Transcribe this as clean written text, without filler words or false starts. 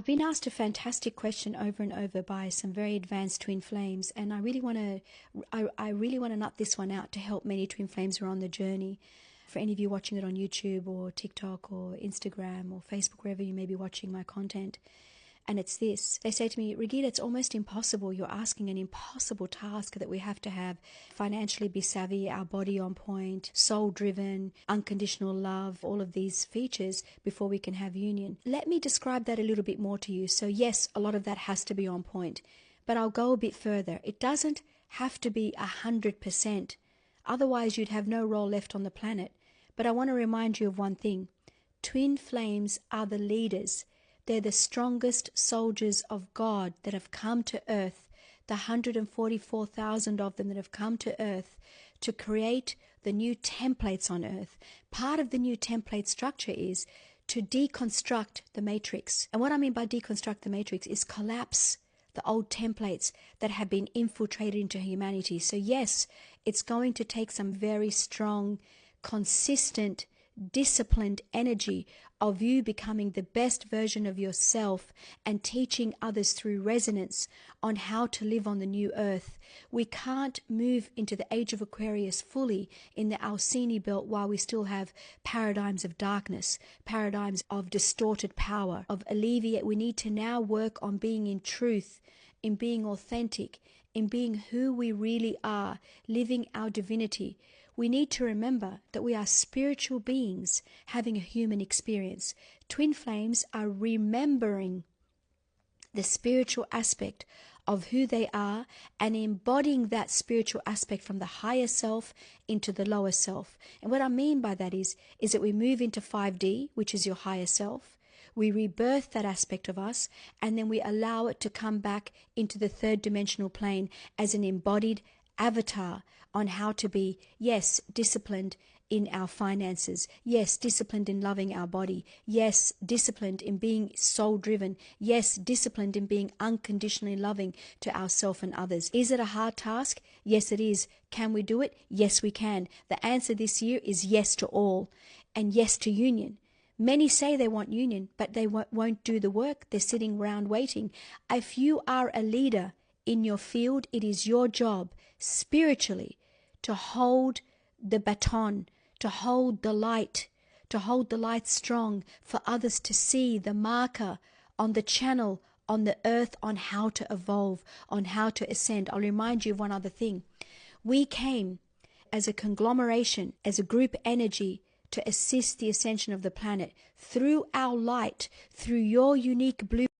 I've been asked a fantastic question over and over by some very advanced twin flames, and I really want to nut this one out to help many twin flames who are on the journey. For any of you watching it on YouTube or TikTok or Instagram or Facebook, wherever you may be watching my content, and it's this. They say to me, Regina, it's almost impossible. You're asking an impossible task that we have to have financially be savvy, our body on point, soul-driven, unconditional love, all of these features before we can have union. Let me describe that a little bit more to you. So yes, a lot of that has to be on point, but I'll go a bit further. It doesn't have to be 100%. Otherwise, you'd have no role left on the planet. But I want to remind you of one thing. Twin flames are the leaders. They're the strongest soldiers of God that have come to earth, the 144,000 of them that have come to earth to create the new templates on earth. Part of the new template structure is to deconstruct the matrix. And what I mean by deconstruct the matrix is collapse the old templates that have been infiltrated into humanity. So yes, it's going to take some very strong, consistent, disciplined energy of you becoming the best version of yourself and teaching others through resonance on how to live on the new earth. We can't move into the age of Aquarius fully in the Alcini belt while we still have paradigms of darkness, paradigms of distorted power, of alleviate. We need to now work on being in truth, in being authentic, in being who we really are, living our divinity. We need to remember that we are spiritual beings having a human experience. Twin flames are remembering the spiritual aspect of who they are and embodying that spiritual aspect from the higher self into the lower self. And what I mean by that is that we move into 5D, which is your higher self. We rebirth that aspect of us, and then we allow it to come back into the third dimensional plane as an embodied avatar on how to be, yes, disciplined in our finances, yes, disciplined in loving our body, yes, disciplined in being soul-driven, yes, disciplined in being unconditionally loving to ourselves and others. Is it a hard task? Yes, it is. Can we do it? Yes, we can. The answer this year is yes to all, and yes to union. Many say they want union, but they won't do the work. They're sitting around waiting. If you are a leader in your field, it is your job spiritually to hold the baton, to hold the light strong for others to see the marker on the channel, on the earth, on how to evolve, on how to ascend. I'll remind you of one other thing. We came as a conglomeration, as a group energy, to assist the ascension of the planet through our light, through your unique blue